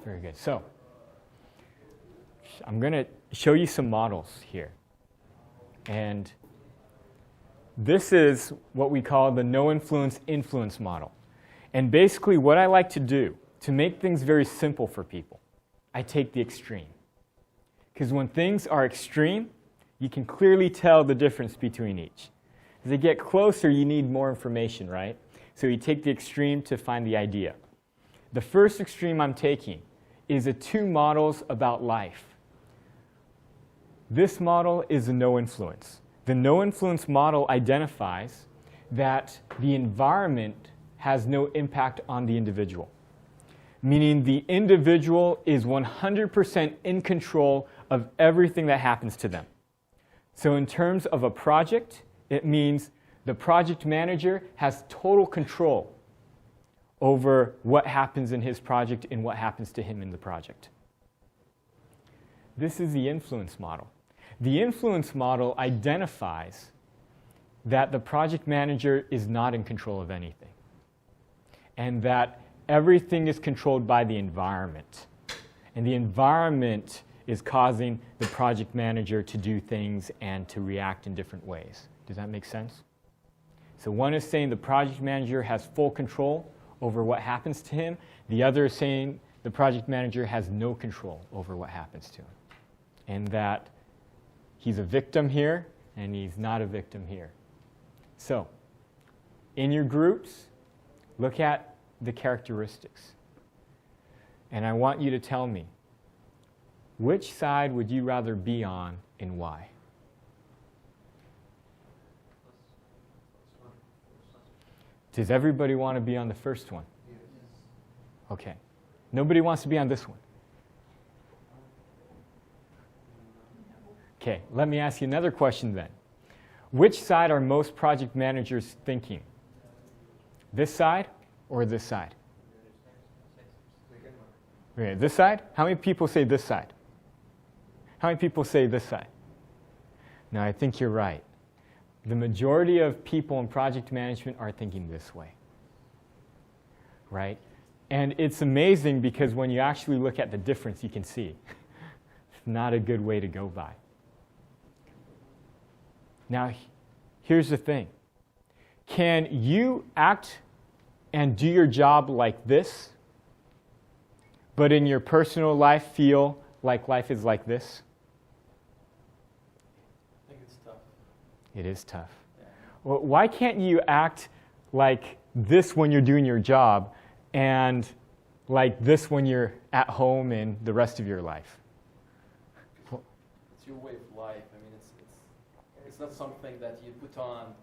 Very good. So, I'm going to show you some models here. And this is what we call the no-influence influence model. And basically what I like to do, to make things very simple for people, I take the extreme. Because when things are extreme, you can clearly tell the difference between each. As they get closer, you need more information, right? So you take the extreme to find the idea. The first extreme I'm taking is the two models about life. This model is a no-influence. The no-influence model identifies that the environment has no impact on the individual, meaning the individual is 100% in control of everything that happens to them. So in terms of a project, it means the project manager has total control over what happens in his project and what happens to him in the project. This is the influence model. The influence model identifies that the project manager is not in control of anything, and that everything is controlled by the environment. And the environment is causing the project manager to do things and to react in different ways. Does that make sense? So one is saying the project manager has full control over what happens to him. The other is saying the project manager has no control over what happens to him. And that he's a victim here and he's not a victim here. So in your groups, look at the characteristics. And I want you to tell me, which side would you rather be on and why? Does everybody want to be on the first one? Okay. Nobody wants to be on this one. Okay, let me ask you another question then. Which side are most project managers thinking? This side or this side? Okay, this side? How many people say this side? How many people say this side? No, I think you're right. The majority of people in project management are thinking this way, right? And it's amazing because when you actually look at the difference, you can see it's not a good way to go by. Now, here's the thing. Can you act and do your job like this, but in your personal life feel like life is like this? I think it's tough. It is tough. Yeah. Well, why can't you act like this when you're doing your job and like this when you're at home and the rest of your life? It's your way of life. I mean, it's not something that you put on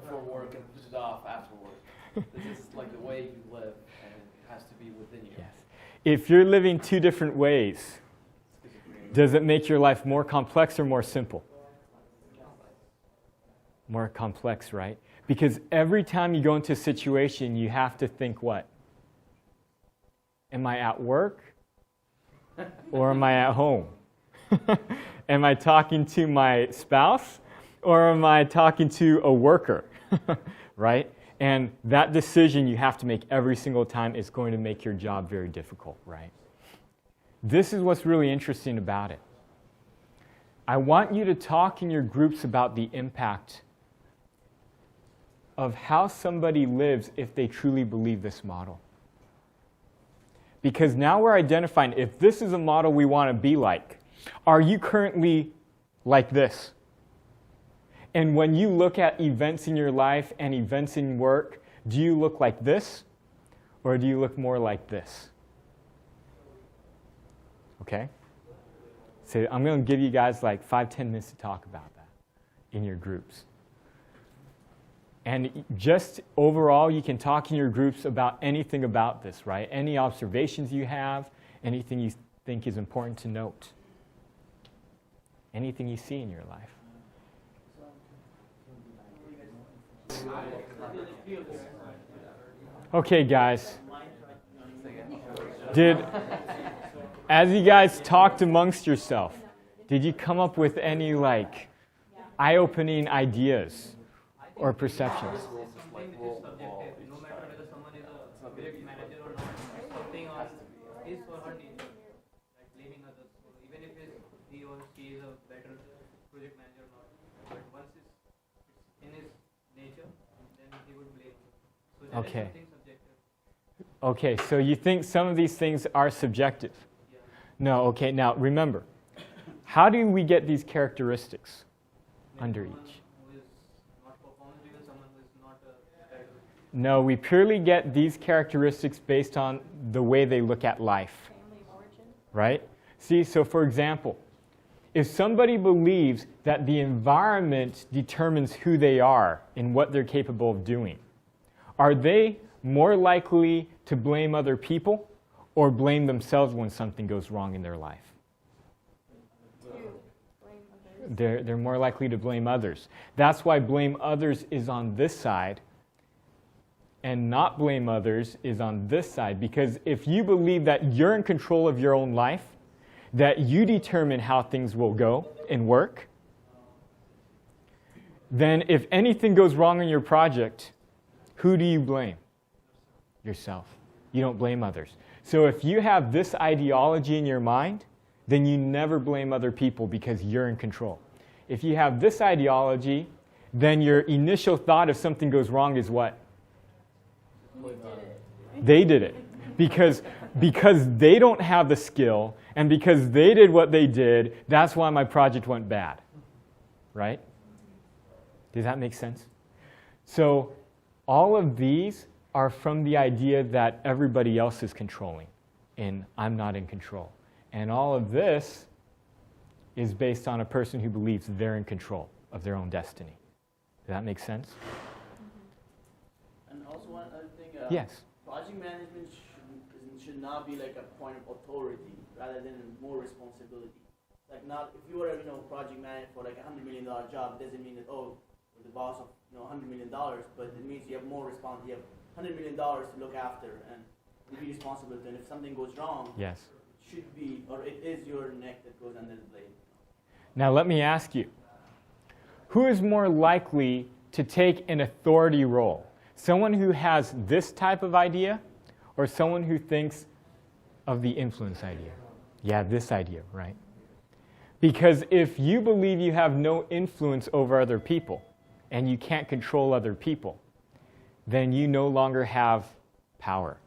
for work and put it off after work. This is like the way you live, and it has to be within you. Yes. If you're living two different ways, does it make your life more complex or more simple? More complex, right? Because every time you go into a situation, you have to think what? Am I at work or am I at home? Am I talking to my spouse or am I talking to a worker? Right? And that decision you have to make every single time is going to make your job very difficult, right? This is what's really interesting about it. I want you to talk in your groups about the impact of how somebody lives if they truly believe this model. Because now we're identifying if this is a model we want to be like. Are you currently like this? And when you look at events in your life and events in work, do you look like this or do you look more like this? Okay? So I'm going to give you guys like 5-10 minutes to talk about that in your groups. And just overall, you can talk in your groups about anything about this, right? Any observations you have, anything you think is important to note. Anything you see in your life. Okay, guys. As you guys talked amongst yourself, did you come up with any like eye-opening ideas or perceptions? his or her nature, like blaming others. So even if he or she is a better project manager or not, but once it's in his nature, then he would blame others. So that Okay. is something subjective. Okay, so you think some of these things are subjective? Yeah. No, okay, now remember, how do we get these characteristics Maybe under someone each? who is not performance driven, someone who is not better. No, we purely get these characteristics based on the way they look at life, Family origin. right? See, so for example, if somebody believes that the environment determines who they are and what they're capable of doing, are they more likely to blame other people or blame themselves when something goes wrong in their life? To blame others. They're more likely to blame others. That's why blame others is on this side and not blame others is on this side. Because if you believe that you're in control of your own life, that you determine how things will go and work, then if anything goes wrong in your project, who do you blame? Yourself. You don't blame others. So if you have this ideology in your mind, then you never blame other people because you're in control. If you have this ideology, then your initial thought if something goes wrong is what? You did it. They did it. Because they don't have the skill and because they did what they did, that's why my project went bad. Right? Does that make sense? So all of these are from the idea that everybody else is controlling and I'm not in control. And all of this is based on a person who believes they're in control of their own destiny. Does that make sense? And also one other thing, Yes. project management should not be like a point of authority rather than more responsibility. Like not, if you were a project manager for like $100 million job, it doesn't mean that, oh, you're the boss of $100 million, but it means you have more responsibility. You have $100 million to look after and to be responsible. And if something goes wrong, Yes. it should be, or it is your neck that goes under the blade. Now let me ask you, who is more likely to take an authority role? Someone who has this type of idea or someone who thinks of the influence idea? Yeah, this idea, right? Because if you believe you have no influence over other people and you can't control other people, then you no longer have power,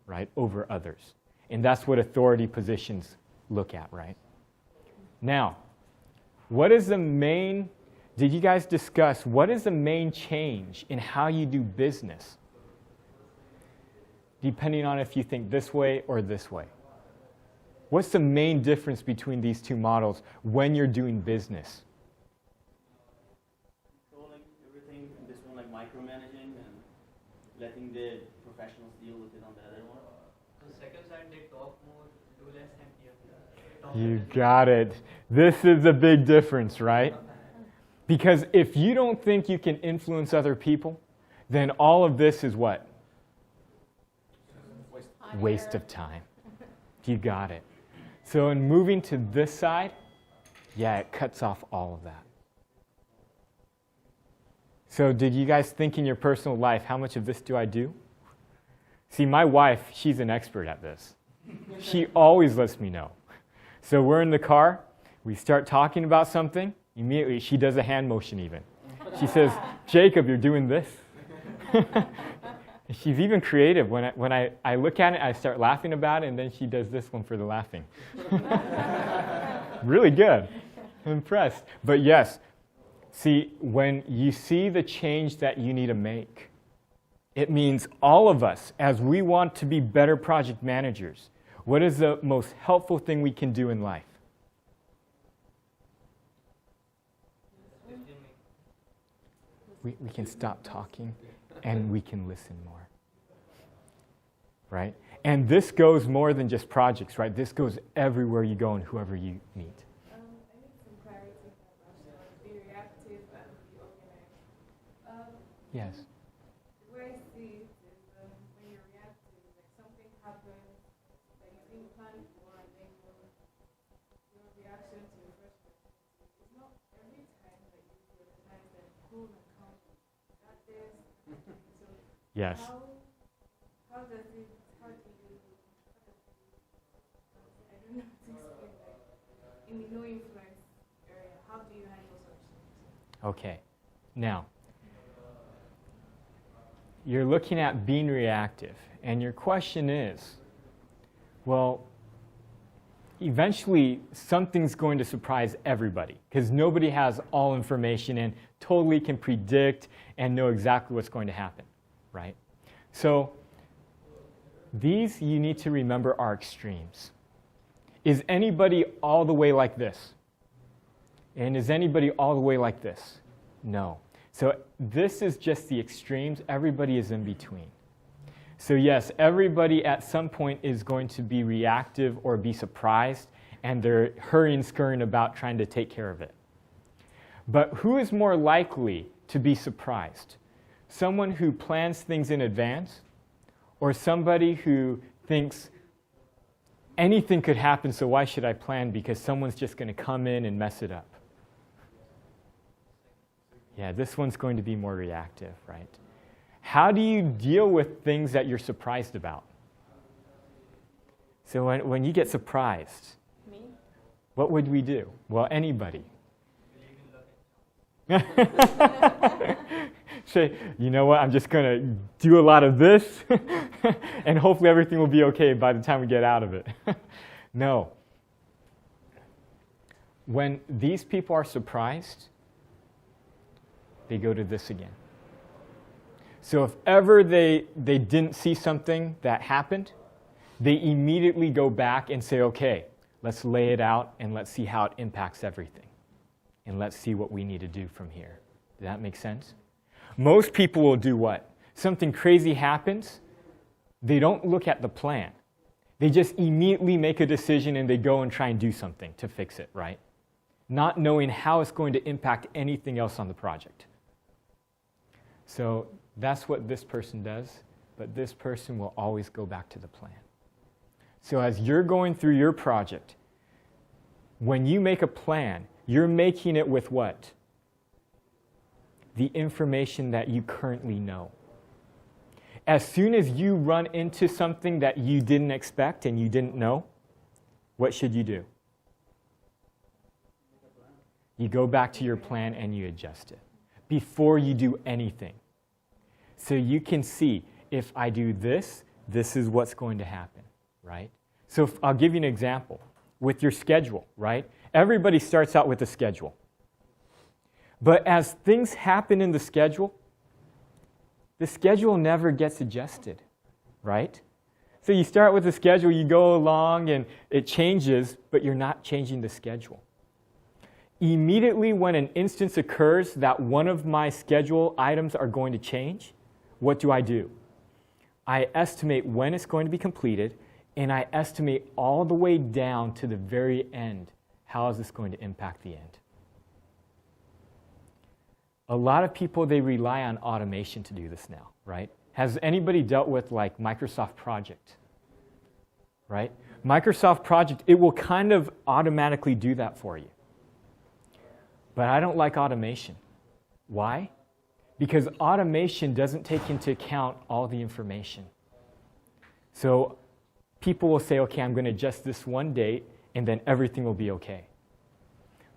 right, over others. And that's what authority positions look at, right? Now, what is the main, did you guys discuss, what is the main change in how you do business? Depending on if you think this way or this way. What's the main difference between these two models when you're doing business? Controlling everything, and this one like micromanaging and letting the professionals deal with it on the other one. So second side, they talk more, do less, and talk You less. got it. This is the big difference, right? Because if you don't think you can influence other people, then all of this is what? Waste of time. You got it. So in moving to this side, yeah, it cuts off all of that. So did you guys think in your personal life, how much of this do I do? See, my wife, she's an expert at this. She always lets me know. So we're in the car, we start talking about something, immediately she does a hand motion even. She says, Jacob, you're doing this. She's even creative. When I look at it, I start laughing about it, and then she does this one for the laughing. Really good. I'm impressed. But yes, see, when you see the change that you need to make, it means all of us, as we want to be better project managers, what is the most helpful thing we can do in life? We can stop talking and we can listen more. Right? And this goes more than just projects, right? This goes everywhere you go and whoever you meet. I need some clarity about be reactive and be organized. Yes. The way I see it is when you're reactive, like something happens that you didn't plan for, and then your reaction to the first person. It's not every time that you prioritize and cool and calm. Got this. So Yes. how does it? How do you in the no influence area, how do you handle such things? Okay. Now, you're looking at being reactive, and your question is, well, eventually something's going to surprise everybody because nobody has all information and totally can predict and know exactly what's going to happen, right? So these you need to remember are extremes. Is anybody all the way like this? And is anybody all the way like this? No. So this is just the extremes. Everybody is in between. So yes, everybody at some point is going to be reactive or be surprised, and they're hurrying, scurrying about trying to take care of it. But who is more likely to be surprised? Someone who plans things in advance, or somebody who thinks anything could happen, so why should I plan because someone's just going to come in and mess it up? Yeah, this one's going to be more reactive, right? How do you deal with things that you're surprised about? So when you get surprised, Me? what would we do? Well, anybody. Say, you know what, I'm just going to do a lot of this, and hopefully everything will be okay by the time we get out of it. No. When these people are surprised, they go to this again. So if ever they didn't see something that happened, they immediately go back and say, okay, let's lay it out and let's see how it impacts everything. And let's see what we need to do from here. Does that make sense? Most people will do what? Something crazy happens, they don't look at the plan. They just immediately make a decision and they go and try and do something to fix it, right? Not knowing how it's going to impact anything else on the project. So that's what this person does, but this person will always go back to the plan. So as you're going through your project, when you make a plan, you're making it with what? The information that you currently know. As soon as you run into something that you didn't expect and you didn't know, what should you do? You go back to your plan and you adjust it before you do anything. So you can see, if I do this, this is what's going to happen, right? So I'll give you an example. With your schedule, right? Everybody starts out with a schedule. But as things happen in the schedule never gets adjusted, right? So you start with the schedule, you go along, and it changes, but you're not changing the schedule. Immediately when an instance occurs that one of my schedule items are going to change, what do? I estimate when it's going to be completed, and I estimate all the way down to the very end. How is this going to impact the end? A lot of people, they rely on automation to do this now, right? Has anybody dealt with like Microsoft Project, right? Microsoft Project, it will kind of automatically do that for you. But I don't like automation. Why? Because automation doesn't take into account all the information. So people will say, okay, I'm going to adjust this one date, and then everything will be okay.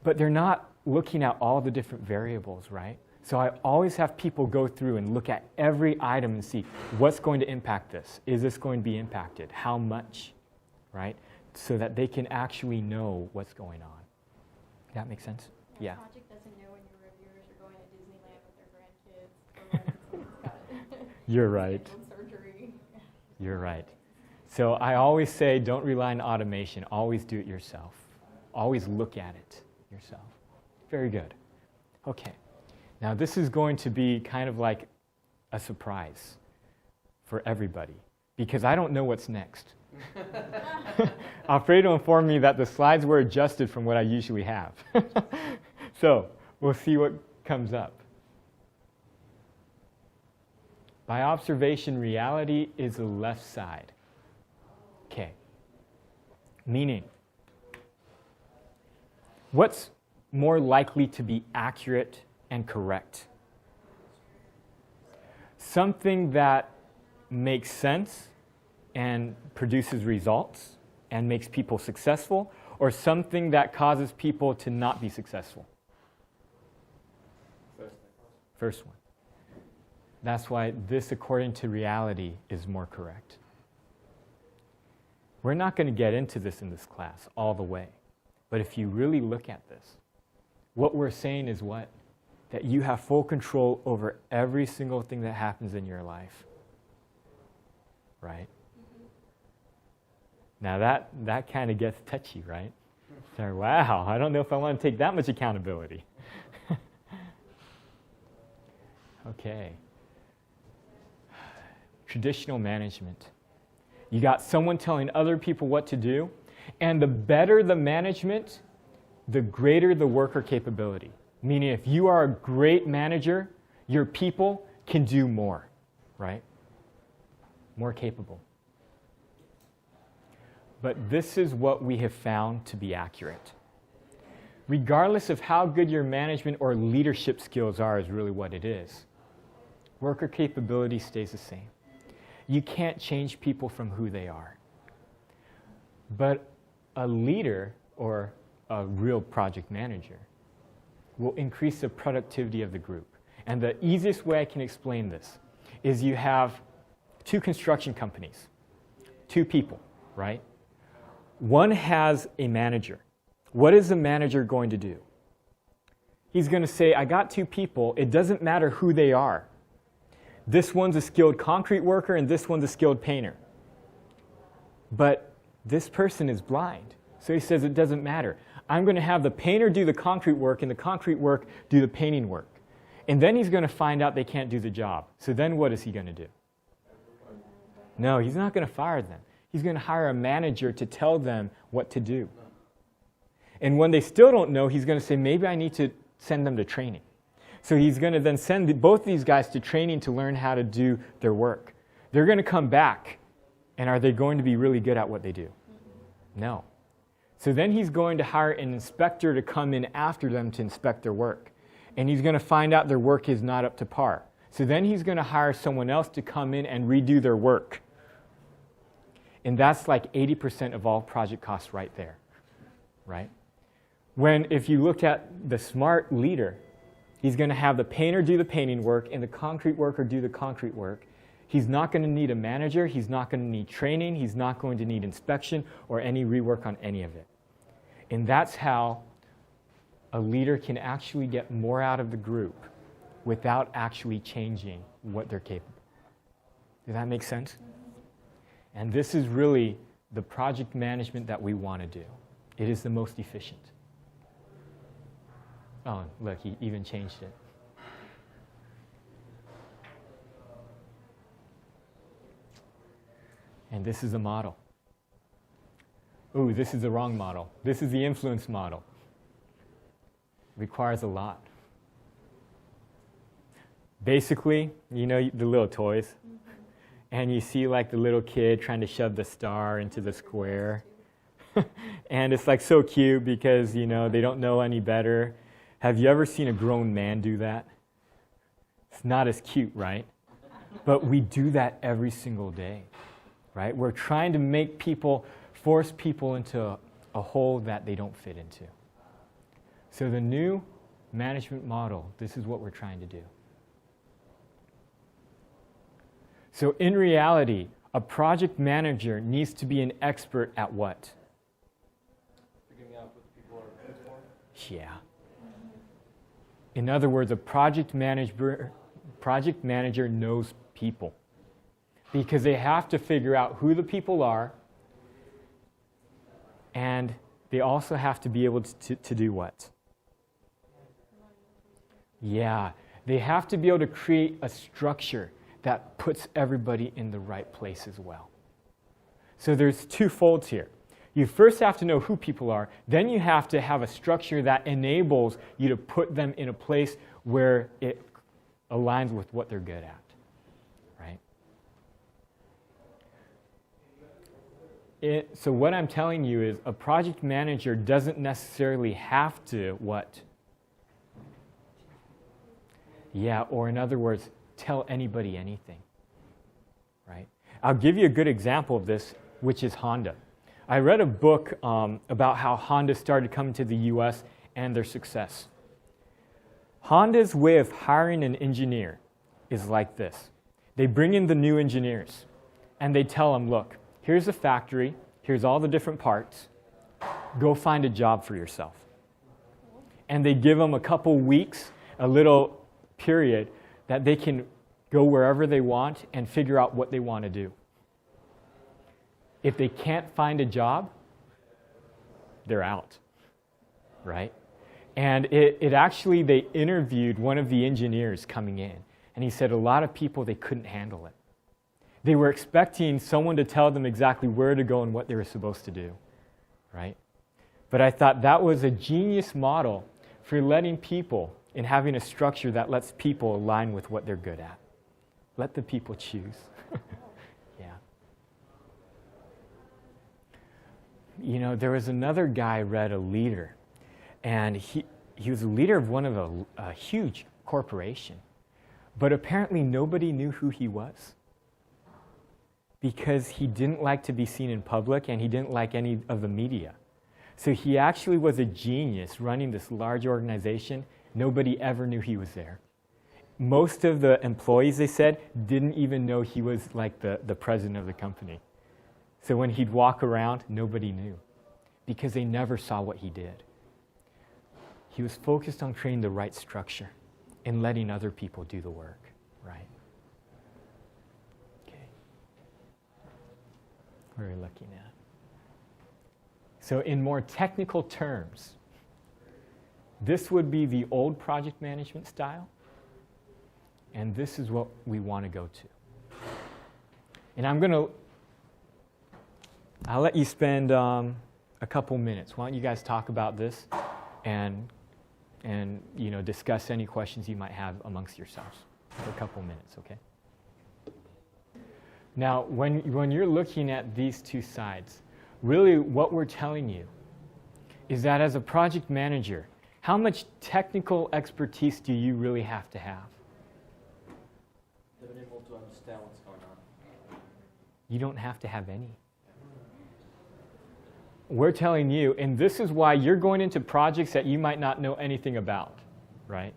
But they're not looking at all the different variables, right? So I always have people go through and look at every item and see what's going to impact this. Is this going to be impacted? How much, right? So that they can actually know what's going on. Does that make sense? Yeah. Project doesn't know when your reviewers are going to Disneyland with their grandkids, or when someone's got You're right. surgery. You're right. So I always say don't rely on automation. Always do it yourself. Always look at it yourself. Very good. Okay. Now this is going to be kind of like a surprise for everybody because I don't know what's next. Alfredo informed me that the slides were adjusted from what I usually have. So we'll see what comes up. By observation, reality is the left side. Okay. Meaning, what's more likely to be accurate and correct? Something that makes sense and produces results, and makes people successful, or something that causes people to not be successful? First one. That's why this, according to reality, is more correct. We're not going to get into this in this class all the way. But if you really look at this, what we're saying is what? That you have full control over every single thing that happens in your life. Right? Now that kind of gets touchy, right? So, wow, I don't know if I want to take that much accountability. Okay. Traditional management. You got someone telling other people what to do, and the better the management, the greater the worker capability. Meaning if you are a great manager, your people can do more, right? More capable. But this is what we have found to be accurate. Regardless of how good your management or leadership skills are is really what it is. Worker capability stays the same. You can't change people from who they are. But a leader or a real project manager will increase the productivity of the group. And the easiest way I can explain this is you have two construction companies, two people, right? One has a manager. What is the manager going to do? He's going to say, I got two people. It doesn't matter who they are. This one's a skilled concrete worker and this one's a skilled painter. But this person is blind. So he says it doesn't matter. I'm going to have the painter do the concrete work and the concrete work do the painting work. And then he's going to find out they can't do the job. So then what is he going to do? No, he's not going to fire them. He's going to hire a manager to tell them what to do. And when they still don't know, he's going to say, maybe I need to send them to training. So he's going to then send both these guys to training to learn how to do their work. They're going to come back, and are they going to be really good at what they do? No. So then he's going to hire an inspector to come in after them to inspect their work. And he's going to find out their work is not up to par. So then he's going to hire someone else to come in and redo their work. And that's like 80% of all project costs right there, right? When if you look at the smart leader, he's going to have the painter do the painting work and the concrete worker do the concrete work. He's not going to need a manager. He's not going to need training. He's not going to need inspection or any rework on any of it. And that's how a leader can actually get more out of the group without actually changing what they're capable. Does that make sense? And this is really the project management that we want to do. It is the most efficient. Oh, look, he even changed it. And this is the model. Ooh, this is the wrong model. This is the influence model. Requires a lot. Basically, you know the little toys? And you see like the little kid trying to shove the star into the square. And it's like so cute because, you know, they don't know any better. Have you ever seen a grown man do that? It's not as cute, right? But we do that every single day, right? We're trying to make people, force people into a hole that they don't fit into. So the new management model, this is what we're trying to do. So in reality, a project manager needs to be an expert at what? Figuring out what people are good for. Yeah. In other words, a project manager knows people because they have to figure out who the people are, and they also have to be able to do what? Yeah, they have to be able to create a structure that puts everybody in the right place as well. So there's two folds here. You first have to know who people are, then you have to have a structure that enables you to put them in a place where it aligns with what they're good at, right? So what I'm telling you is a project manager doesn't necessarily have to what? Yeah, or in other words, tell anybody anything, right? I'll give you a good example of this, which is Honda. I read a book about how Honda started coming to the US and their success. Honda's way of hiring an engineer is like this. They bring in the new engineers and they tell them, look, here's a factory, here's all the different parts, go find a job for yourself. And they give them a couple weeks, a little period, that they can go wherever they want and figure out what they want to do. If they can't find a job, they're out, right? And it actually, they interviewed one of the engineers coming in, and he said a lot of people, they couldn't handle it. They were expecting someone to tell them exactly where to go and what they were supposed to do, right? But I thought that was a genius model for letting people and having a structure that lets people align with what they're good at. Let the people choose. Yeah. You know, there was another guy I read, a leader, and he was a leader of one of a huge corporation, but apparently nobody knew who he was because he didn't like to be seen in public and he didn't like any of the media. So he actually was a genius running this large organization. Nobody ever knew he was there. Most of the employees, they said, didn't even know he was like the president of the company. So when he'd walk around, nobody knew because they never saw what he did. He was focused on creating the right structure and letting other people do the work, right? Okay. What are we looking at? So in more technical terms, this would be the old project management style, and this is what we want to go to. And I'll let you spend a couple minutes. Why don't you guys talk about this and you know, discuss any questions you might have amongst yourselves for a couple minutes, okay? Now, when you're looking at these two sides, really what we're telling you is that as a project manager, how much technical expertise do you really have to have? They're able to understand what's going on. You don't have to have any. We're telling you, and this is why you're going into projects that you might not know anything about, right?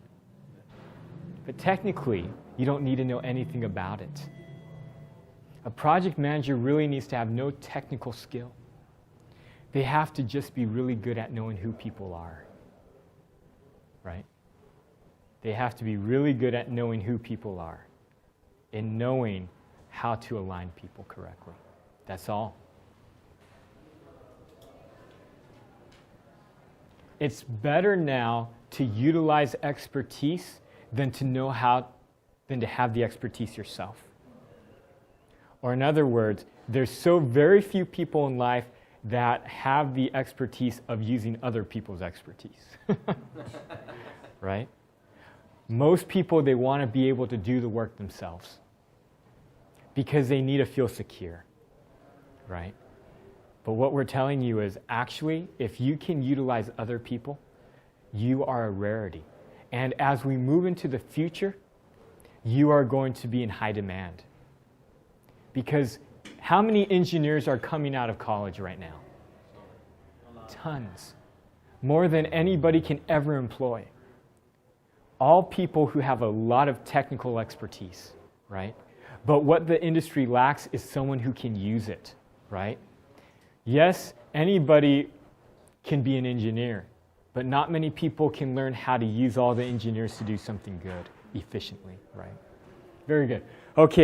But technically, you don't need to know anything about it. A project manager really needs to have no technical skill. They have to just be really good at knowing who people are, right? They have to be really good at knowing who people are and knowing how to align people correctly. That's all. It's better now to utilize expertise than to have the expertise yourself. Or in other words, there's so very few people in life that have the expertise of using other people's expertise. Right? Most people, they want to be able to do the work themselves because they need to feel secure. Right? But what we're telling you is actually, if you can utilize other people, you are a rarity. And as we move into the future, you are going to be in high demand. Because how many engineers are coming out of college right now? Tons. More than anybody can ever employ. All people who have a lot of technical expertise, right? But what the industry lacks is someone who can use it, right? Yes, anybody can be an engineer, but not many people can learn how to use all the engineers to do something good efficiently, right? Very good. Okay.